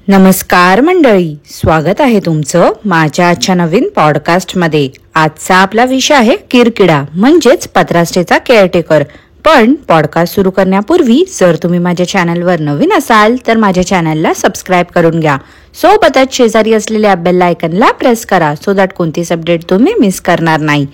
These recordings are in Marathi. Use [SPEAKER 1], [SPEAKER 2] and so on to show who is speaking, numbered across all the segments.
[SPEAKER 1] नमस्कार मंडळी, स्वागत आहे तुमचं माझ्या आजच्या नवीन पॉडकास्टमध्ये। आजचा आपला विषय आहे किरकिडा म्हणजेच पत्राष्टेचा केअरटेकर। पण पॉडकास्ट सुरू करण्यापूर्वी जर तुम्ही माझ्या चॅनलवर नवीन असाल तर माझ्या चॅनलला सबस्क्राईब करून घ्या। सोबतच शेजारी असलेल्या बेल आयकॉनला प्रेस करा सो दॅट कोणतीच अपडेट तुम्ही मिस करणार नाही।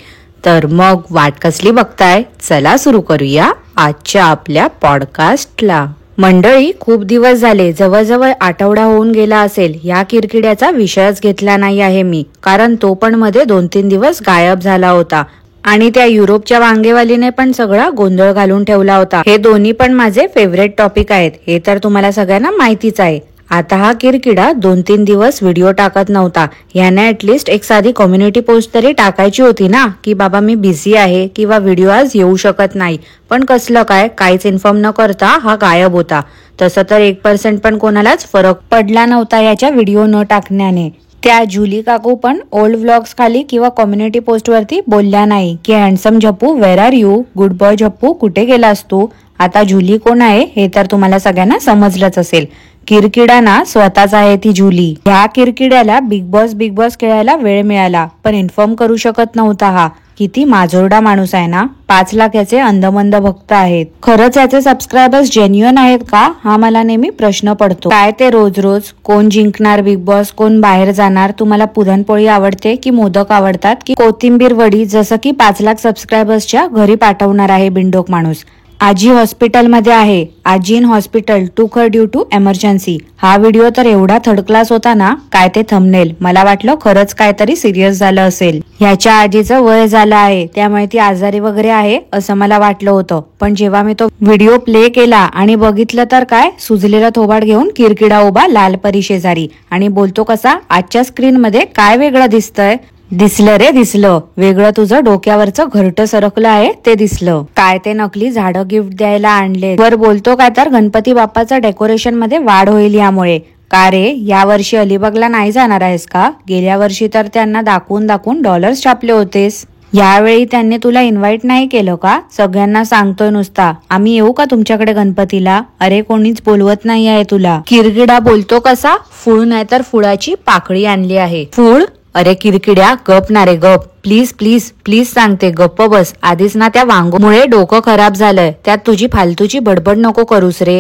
[SPEAKER 1] तर मग वाट कसली बघताय, चला सुरू करूया आजच्या आपल्या पॉडकास्टला। मंडळी, खूप दिवस झाले, जवळजवळ आठवडा होऊन गेला असेल, या किरकिड्याचा विषयच घेतला नाही आहे मी, कारण तो पण मध्ये 2-3 दिवस गायब झाला होता आणि त्या युरोपच्या वांगेवालीने पण सगळा गोंधळ घालून ठेवला होता। हे दोन्ही पण माझे फेवरेट टॉपिक आहेत, हे तर तुम्हाला सगळ्यांना माहितीच आहे। आता हा किरकिडा 2-3 दिवस व्हिडिओ टाकत नव्हता, याने ऍटलिस्ट एक साधी कम्युनिटी पोस्ट तरी टाकायची होती ना, की बाबा मी बिझी आहे किंवा व्हिडिओ आज येऊ शकत नाही। पण कसलं काय, काहीच इन्फॉर्म न करता हा गायब होता। तसं तर 1% पण कोणालाच फरक पडला नव्हता याच्या व्हिडिओ न टाकण्याने। त्या जुली काकू पण ओल्ड व्लॉग्स खाली किंवा कम्युनिटी पोस्ट वरती बोलल्या नाही की handsome Jhappu where are you, good boy Jhappu कुठे गेलास तू। आता जुली कोण आहे हे तर तुम्हाला सगळ्यांना समजलंच असेल। किरकिडा ना स्वतःच आहे ती जुली। ह्या किरकिड्याला बिग बॉस खेळायला वेळ मिळाला पण इन्फॉर्म करू शकत नव्हता। हा किती माजोरडा माणूस आहे ना। 5 लाख याचे अंधमंद भक्त आहेत। खरंच याचे सबस्क्रायबर्स जेन्युइन आहेत का, हा मला नेहमी प्रश्न पडतो। काय ते रोज रोज कोण जिंकणार बिग बॉस, कोण बाहेर जाणार। तुम्हाला पुरणपोळी आवडते की मोदक आवडतात की कोथिंबीर वडी, जसं की 5 लाख सबस्क्रायबर्सच्या घरी पाठवणार आहे बिंडोक माणूस। आजी हॉस्पिटलमध्ये आहे, आजी इन हॉस्पिटल टूक हर ड्यू टू एमर्जन्सी। हा व्हिडिओ तर एवढा थर्ड क्लास होता ना, काय ते थंबनेल, मला वाटलं खरंच काहीतरी सिरियस झालं असेल। ह्याच्या आजीचं वय झालं आहे त्यामुळे ती आजारी वगैरे आहे असं मला वाटलं होतं, पण जेव्हा मी तो व्हिडिओ प्ले केला आणि बघितलं तर काय, सुजलेला थोबाड घेऊन किरकिडा उभा लाल परी शेजारी आणि बोलतो कसा, आजच्या स्क्रीन मध्ये काय वेगळं दिसतंय। दिसलं रे दिसलं, वेगळं तुझं डोक्यावरचं घरटं सरकलं आहे ते दिसलं। काय ते नकली झाडं गिफ्ट द्यायला आणले, वर बोलतो काय तर गणपती बाप्पाचं डेकोरेशन मध्ये वाढ होईल यामुळे। का रे, या वर्षी अलिबागला नाही जाणार आहेस का? गेल्या वर्षी तर त्यांना दाखवून डॉलर्स छापले होतेस, यावेळी त्यांनी तुला इन्व्हाइट नाही केलं का? सगळ्यांना सांगतोय नुसता आम्ही येऊ का तुमच्याकडे गणपतीला, अरे कोणीच बोलवत नाही आहे तुला। किरकिडा बोलतो कसा, फूळ नाही तर फुलाची पाकळी आणली आहे। फूळ? अरे किरकिड्या गप ना रे गप, प्लीज प्लीज प्लीज सांगते गप्प बस। आधीच ना त्या वांगोमुळे डोकं खराब झालंय, त्यात तुझी फालतूची बडबड नको करूस रे।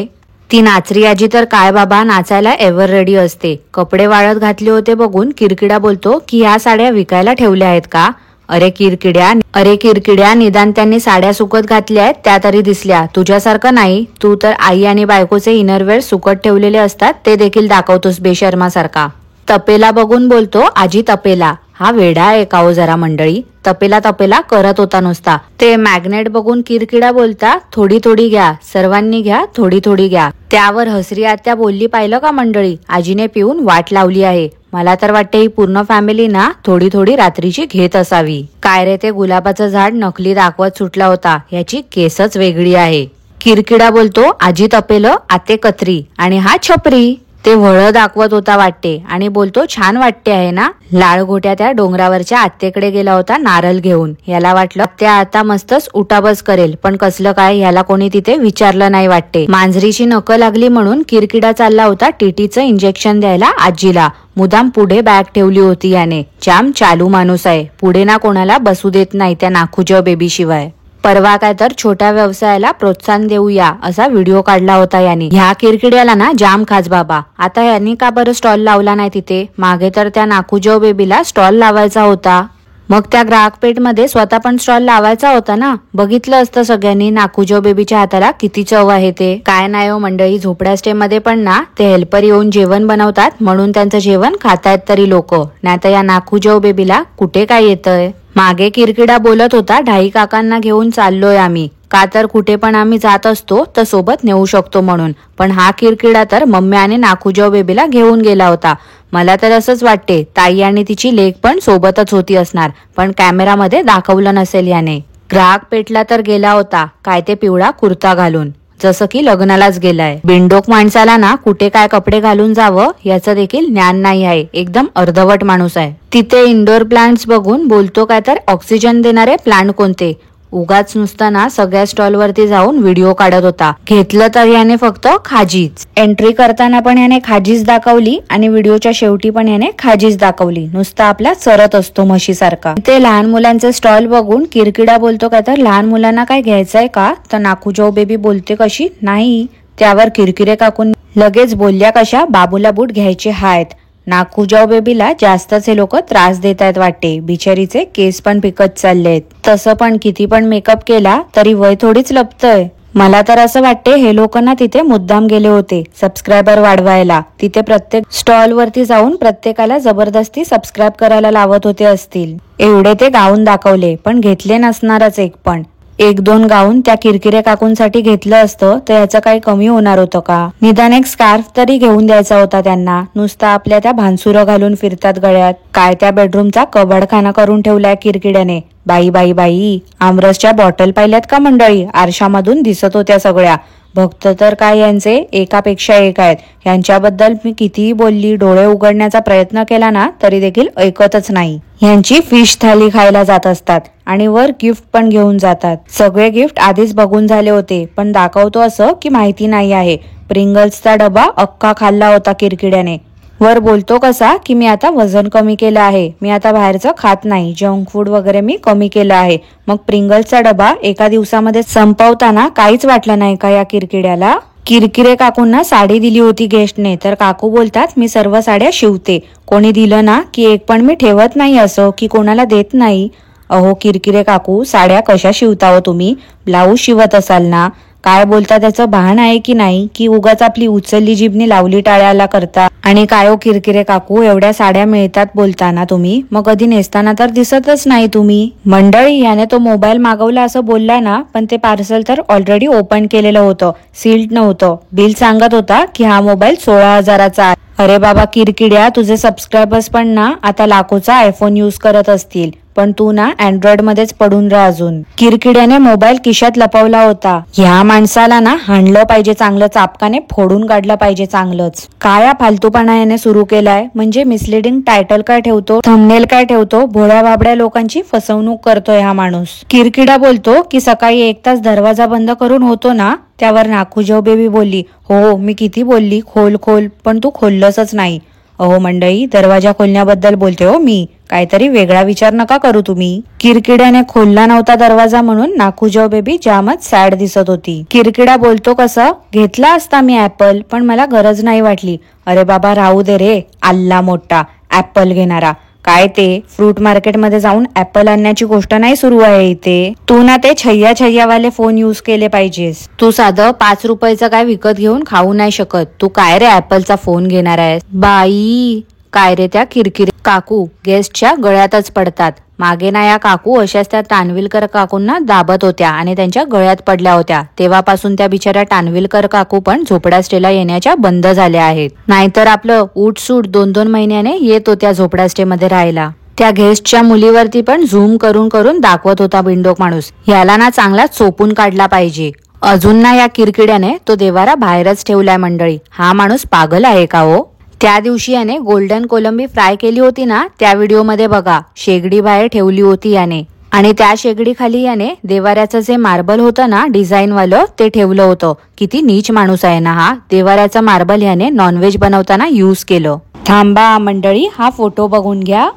[SPEAKER 1] ती नाचरी आजी तर काय बाबा, नाचायला एव्हर रेडी असते। कपडे वाळत घातले होते बघून किरकिडा बोलतो की ह्या साड्या विकायला ठेवल्या आहेत का? अरे किरकिड्या निदान त्यांनी साड्या सुकत घातल्या आहेत त्या तरी दिसल्या, तुझ्यासारखं नाही। तू तर आई आणि बायकोचे इनरवेअर सुकत ठेवलेले असतात ते देखील दाखवतोस बेशर्मासारखा। तपेला बघून बोलतो आजी तपेला, हा वेडा आहे का हो जरा मंडळी, तपेला करत होता नुसता। ते मॅग्नेट बघून किरकिडा बोलता, थोडी थोडी घ्या, सर्वांनी घ्या, थोडी थोडी घ्या। त्यावर हसरी आत्या बोलली, पाहिलं का मंडळी, आजीने पिऊन वाट लावली आहे। मला तर वाटते ही पूर्ण फॅमिली ना थोडी थोडी रात्रीची घेत असावी। काय रे, ते गुलाबाचं झाड नकली दाखवत सुटला होता, याची केसच वेगळी आहे। किरकिडा बोलतो आजी तपेलं, आते कत्री आणि हा छपरी। ते वळ दाखवत होता वाटते आणि बोलतो छान वाटते आहे ना। लाळघोट्या त्या डोंगरावरच्या आत्तेकडे गेला होता नारळ घेऊन, याला वाटलं त्या आता मस्तच उठाबस करेल, पण कसलं काय याला कोणी तिथे विचारलं नाही वाटते। मांजरीची नकं लागली म्हणून किरकिडा चालला होता टीटीचं इंजेक्शन द्यायला आजीला, मुदाम पुढे बॅग ठेवली होती याने। जाम चालू माणूस आहे, पुढे ना कोणाला बसू देत नाही त्या नाखुजव बेबी शिवाय। परवा काय तर छोट्या व्यवसायाला प्रोत्साहन देऊया असा व्हिडिओ काढला होता याने। ह्या किरकिड्याला ना जाम खास बाबा, आता यांनी का बरं स्टॉल लावला नाही तिथे, मागे तर त्या नाखुजव बेबीला स्टॉल लावायचा होता। मग त्या ग्राहक पेठ मध्ये स्वतः पण स्टॉल लावायचा होता ना, बघितलं असतं सगळ्यांनी नाखुजव बेबीच्या हाताला किती चव आहे ते। काय नाही हो मंडळी, झोपड्या स्टे मध्ये पण ना ते हेल्पर येऊन जेवण बनवतात म्हणून त्यांचं जेवण खातायत तरी लोक, नाहीतर या नाखुजव बेबीला कुठे काय येतंय। मागे किरकिडा बोलत होता ढाई काकांना घेऊन चाललोय आम्ही, का तर कुठे पण आम्ही जात असतो तर सोबत नेऊ शकतो म्हणून, पण हा किरकिडा तर मम्मी आणि नाखुजव बेबीला घेऊन गेला होता। मला तर असंच वाटते ताई आणि तिची लेक पण सोबतच होती असणार, पण कॅमेरामध्ये दाखवलं नसेल याने। ग्राहक पेठला तर गेला होता काय ते पिवळा कुर्ता घालून, जसं की लग्नालाच गेलाय। बिंडोक माणसाला ना कुठे काय कपडे घालून जावं याचं देखील ज्ञान नाही आहे, एकदम अर्धवट माणूस आहे। तिथे इंडोर प्लांट्स बघून बोलतो काय तर ऑक्सिजन देणारे प्लांट कोणते, उगाच नुसता ना सगळ्या स्टॉल वरती जाऊन व्हिडिओ काढत होता. घेतलं तर याने फक्त खाजीच. एंट्री करताना पण याने खाजीच दाखवली आणि व्हिडिओच्या शेवटी पण याने खाजीच दाखवली. नुसता आपला चरत असतो म्हशीसारखा. ते लहान मुलांचे स्टॉल बघून किरकिडा बोलतो काय तर लहान मुलांना काय घ्यायचंय का? तर नाकूजाऊ बेबी बोलते कशी नाही. त्यावर किरकिरे काकून लगेच बोलल्या कशा बाबूला बूट घ्यायचे आहेत. नाकूजाऊ बेबीला जास्तच हे लोक त्रास देत आहेत वाटते. बिचारीचे केस पण पिकत चाललेत. तसं पण किती पण मेकअप केला तरी वय थोडीच लपतंय. मला तर असं वाटते हे लोक ना तिथे मुद्दाम गेले होते सबस्क्रायबर वाढवायला. तिथे प्रत्येक स्टॉल वरती जाऊन प्रत्येकाला जबरदस्ती सबस्क्राईब करायला लावत होते असतील. एवढे ते गाऊन दाखवले पण घेतले नसणारच एक पण. एक दोन गाऊन त्या किरकिरे काकूंसाठी घेतलं असतं तर याचं काही कमी होणार होतं का? निदान एक स्कार्फ तरी घेऊन द्यायचा होता त्यांना. नुसता आपल्या त्या भानसुरं घालून फिरतात गळ्यात. काय त्या बेडरूमचा कबाडखाना करून ठेवलाय किरकिड्याने. बाई बाई बाई, आमरसच्या बॉटल पाहिल्यात का मंडळी? आरशामधून दिसत होत्या सगळ्या. भक्त तर काय यांचे एकापेक्षा एक आहेत. यांच्याबद्दल मी कितीही बोलली, डोळे उघडण्याचा प्रयत्न केला ना तरी देखील ऐकतच नाही. यांची फिश थाली खायला जात असतात आणि वर गिफ्ट पण घेऊन जातात. सगळे गिफ्ट आधीच बघून झाले होते पण दाखवतो असं की माहिती नाही आहे. प्रिंगल्सचा डबा अख्खा खाल्ला होता किरकिड्याने. वर बोलतो कसा की मी आता वजन कमी केलं आहे, मी आता बाहेरचं खात नाही, जंक फूड वगैरे मी कमी केलं आहे. मग प्रिंगल्सचा डबा एका दिवसामध्ये संपवताना काहीच वाटलं नाही का या किरकिड्याला? किरकिरे काकूंना साडी दिली होती गेस्टने तर काकू बोलतात मी सर्व साड्या शिवते. कोणी दिलं ना की एक पण मी ठेवत नाही असं की कोणाला देत नाही. अहो किरकिरे काकू, साड्या कशा शिवता हो तुम्ही? ब्लाऊज शिवत असाल ना? काय बोलता त्याचं भान आहे की नाही की उगाच आपली उचलली जीभनी लावली टाळ्याला करता? आणि काय हो किरकिरे काकू, एवढ्या साड्या मिळतात बोलताना तुम्ही, मग कधी नेसताना तर दिसतच नाही तुम्ही. मंडळी, याने तो मोबाईल मागवला असं बोलला ना पण ते पार्सल तर ऑलरेडी ओपन केलेलं होतं, सील्ड नव्हतं. बिल सांगत होता की हा मोबाईल 16,000चा आहे. अरे बाबा किरकिड्या, तुझे सबस्क्रायबर्स पण ना आता लाखोचा आयफोन यूज करत असतील पण तू ना अँड्रॉइड मध्येच पडून राहा अजून. किरकिड्याने मोबाईल खिशात लपवला होता. ह्या माणसाला ना हाणलं पाहिजे चांगलं, चापकाने फोडून काढलं पाहिजे चांगलंच. काय फालतूपणा याने सुरू केलाय. म्हणजे मिसलिडिंग टायटल काय ठेवतो, थंबनेल काय ठेवतो, भोळ्या बाबड्या लोकांची फसवणूक करतोय हा माणूस. किरकिडा बोलतो की सकाळी 1 तास दरवाजा बंद करून होतो ना. त्यावर नाकूजाऊ बेबी बोलली हो मी किती बोलली खोल खोल पण तू खोललंच नाही. अहो मंडळी, दरवाजा खोलण्याबद्दल बोलते हो मी, काहीतरी वेगळा विचार नका करू तुम्ही. किरकिड्याने खोलला नव्हता दरवाजा म्हणून नाकूजाऊ बेबी जामच सॅड दिसत होती. किरकिडा बोलतो कसं, घेतला असता मी ऍपल पण मला गरज नाही वाटली. अरे बाबा राहू दे रे, आल्ला मोठा ऍपल घेणारा. काय ते फ्रूट मार्केट मध्ये जाऊन ऍपल आणण्याची गोष्ट नाही सुरू आहे इथे. तू ना ते छय्यावाले फोन युज केले पाहिजेस. तू साधं 5 रुपयाचं काय विकत घेऊन खाऊ नाही शकत. तू काय रे ऍपलचा फोन घेणार आहेस? बाई, काय रे त्या किरकिरे काकू गेस्टच्या गळ्यातच पडतात. मागे ना या काकू अशाच त्या तानविलकर काकूंना दाबत होत्या आणि त्यांच्या गळ्यात पडल्या होत्या. तेव्हापासून त्या बिचाऱ्या तानविलकर काकू पण झोपडा स्टेला येण्याच्या बंद झाल्या आहेत. नाहीतर आपलं उठसूट 2-2 महिन्याने येत होत्या झोपडा स्टे मध्ये राहायला. त्या गेस्टच्या मुलीवरती पण झूम करून करून दाखवत होता बिंडोक माणूस. याला ना चांगला चोपून काढला पाहिजे. अजून ना या किरकिड्याने तो देवारा बाहेरच ठेवलाय मंडळी. हा माणूस पागल आहे का हो? त्या दिवशी याने गोल्डन कोलंबी फ्राय केली होती ना, त्या व्हिडिओ मध्ये बघा, शेगडी बाहेर ठेवली होती याने आणि त्या शेगडी खाली याने देवाऱ्याचं जे मार्बल होतं ना डिझाईन वालं ते ठेवलं होतं. किती नीच माणूस आहे ना हा. देवाऱ्याचं मार्बल याने नॉनव्हेज बनवताना यूज केलं. थांबा मंडळी, हा फोटो बघून घ्या.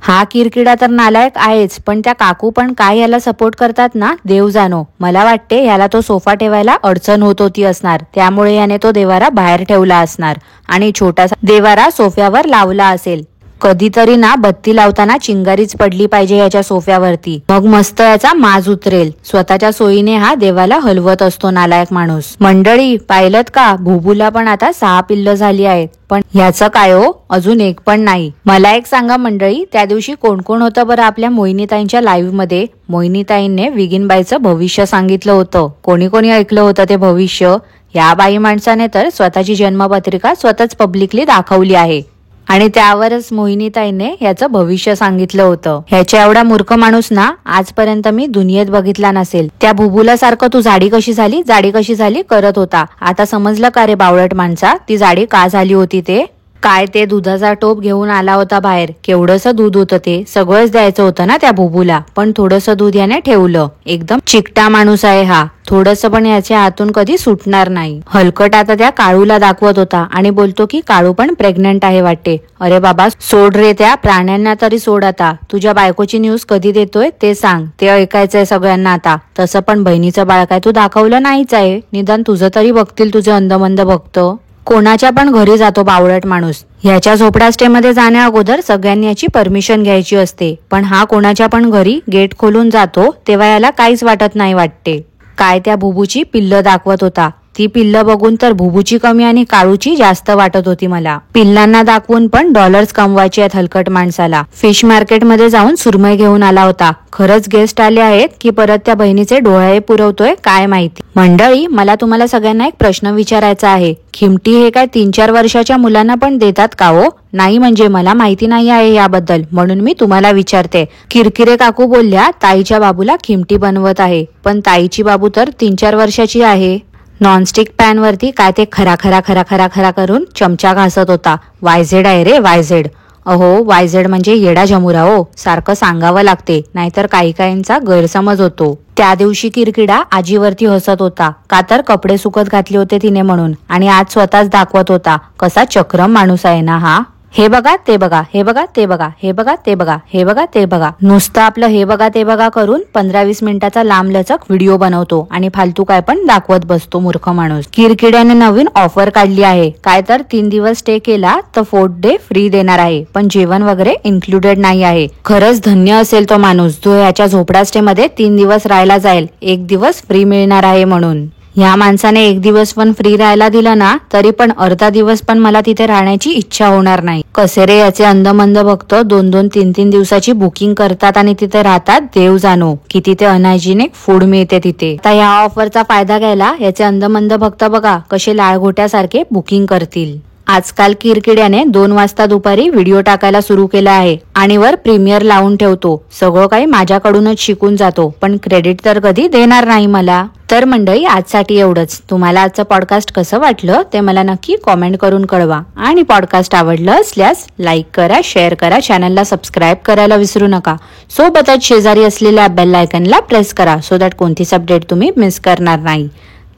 [SPEAKER 1] हा किरकिडा तर नालायक आहेच पण त्या काकू पण काय याला सपोर्ट करतात ना, देव जाणो. मला वाटते याला तो सोफा ठेवायला अडचण होत होती असणार, त्यामुळे याने तो देवारा बाहेर ठेवला असणार आणि छोटासा देवारा सोफ्यावर लावला असेल. कधीतरी ना बत्ती लावताना चिंगारीच पडली पाहिजे याच्या सोफ्यावरती, मग मस्त याचा माज उतरेल. स्वतःच्या सोयीने हा देवाला हलवत असतो नालायक माणूस. मंडळी पाहिलत का, भुबूला पण आता 6 पिल्ल झाली आहेत पण ह्याचं काय हो, अजून एक पण नाही. मला एक सांगा मंडळी, त्या दिवशी कोण कोण होतं बरं आपल्या मोहिनीताईंच्या लाईव्ह मध्ये? मोहिनीताईंने विगिनबाईचं भविष्य सांगितलं होतं. कोणी कोणी ऐकलं होतं ते भविष्य? या बाई माणसाने तर स्वतःची जन्मपत्रिका स्वतःच पब्लिकली दाखवली आहे आणि त्यावरच मोहिनीताईने याचं भविष्य सांगितलं होतं. ह्याच्या एवढा मूर्ख माणूस ना आजपर्यंत मी दुनियेत बघितला नसेल. त्या भुबुला सारखं तू जाडी कशी झाली करत होता. आता समजलं का रे बावळट माणसा, ती जाडी का झाली होती ते? काय ते दुधाचा टोप घेऊन आला होता बाहेर. केवढंसं दूध होतं ते. सगळंच द्यायचं होतं ना त्या बुबूला, पण थोडंसं दूध याने ठेवलं. एकदम चिकटा माणूस आहे हा. थोडंसं पण याच्या हातून कधी सुटणार नाही. हलकट आता त्या काळूला दाखवत होता आणि बोलतो की काळू पण प्रेग्नंट आहे वाटते. अरे बाबा सोड रे, त्या प्राण्यांना तरी सोड आता. तुझ्या बायकोची न्यूज कधी देतोय ते सांग. ते ऐकायचंय सगळ्यांना आता. तसं पण बहिणीचं बाळ काय तू दाखवलं नाहीच आहे. निदान तुझं तरी बघतील तुझे अंधमंद भक्त. कोणाच्या पण घरी जातो बावळट माणूस. ह्याच्या झोपडा स्टे मध्ये जाण्या अगोदर सगळ्यांनी याची परमिशन घ्यायची असते, पण हा कोणाच्या पण घरी गेट खोलून जातो तेव्हा याला काहीच वाटत नाही वाटते. काय त्या भुबूची पिल्ल दाखवत होता. ती पिल्ल बघून तर भुबूची कमी आणि काळूची जास्त वाटत होती मला. पिल्लांना दाखवून पण डॉलर्स कमवायचे आहेत हलकट माणसाला. फिश मार्केट मध्ये जाऊन सुरमई घेऊन आला होता. खरंच गेस्ट आले आहेत की परत त्या बहिणीचे डोळे पुरवतोय काय माहिती. मंडळी, मला तुम्हाला सगळ्यांना एक प्रश्न विचारायचा आहे. खिमटी हे काय 3-4 वर्षाच्या मुलांना पण देतात का हो? नाही म्हणजे मला माहिती नाही आहे याबद्दल, म्हणून मी तुम्हाला विचारते. किरकिरे काकू बोलल्या ताईच्या बाबूला खिमटी बनवत आहे, पण ताईची बाबू तर 3-4 वर्षाची आहे. नॉनस्टिक पॅन वरती काय ते खरा खरा खरा खरा खरा करून चमचा घासत होता. वायझेड आहे रे, वायझेड. अहो वायझेड म्हणजे येडा जमुरा हो. सारखं सांगावं लागते, नाहीतर काही काहींचा गैरसमज होतो. त्या दिवशी किरकिडा आजीवरती हसत होता, का तर कपडे सुकत घातले होते तिने म्हणून, आणि आज स्वतःच दाखवत होता कसा चक्रम माणूस आहे ना हा. हे बघा ते बघा, हे बघा ते बघा, हे बघा ते बघा, हे बघा ते बघा. नुसतं आपलं हे बघा ते बघा करून 15-20 मिनिटाचा लांबलचक व्हिडिओ बनवतो आणि फालतू काय पण दाखवत बसतो मूर्ख माणूस. किरकिड्याने नवीन ऑफर काढली आहे. काय तर 3 दिवस स्टे केला तर 4th डे फ्री देणार आहे, पण जेवण वगैरे इन्क्लुडेड नाही आहे. खरंच धन्य असेल तो माणूस जो याच्या झोपडा स्टे मध्ये 3 दिवस राहायला जाईल. 1 दिवस फ्री मिळणार आहे म्हणून. ह्या माणसाने 1 दिवस पण फ्री राहायला दिलं ना तरी पण अर्धा दिवस पण मला तिथे राहण्याची इच्छा होणार नाही. कसे रे याचे अंधमंद भक्त 2-2, 3-3 दिवसाची बुकिंग करतात आणि तिथे राहतात. देव जाणो किती ते अनहायजेनिक फूड मिळते तिथे. आता या ऑफरचा फायदा घ्यायला याचे अंधमंद भक्त बघा कसे लाळघोट्यासारखे बुकिंग करतील. आजकाल किरकिड्याने 2 वाजता दुपारी व्हिडिओ टाकायला सुरू केला आहे आणि वर प्रीमियर लावून ठेवतो. सगळं काही माझ्याकडूनच शिकून जातो, पण क्रेडिट तर कधी देणार नाही मला. तर मंडळी, आजसाठी एवढंच. तुम्हाला आजचं पॉडकास्ट कसं वाटलं ते मला नक्की कॉमेंट करून कळवा. आणि पॉडकास्ट आवडलं असल्यास लाईक करा, शेअर करा, चॅनलला सबस्क्राईब करायला विसरू नका. सोबतच शेजारी असलेल्या बेल आयकनला प्रेस करा, सो दॅट कोणतीच अपडेट तुम्ही मिस करणार नाही.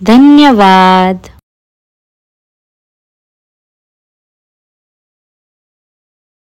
[SPEAKER 1] धन्यवाद.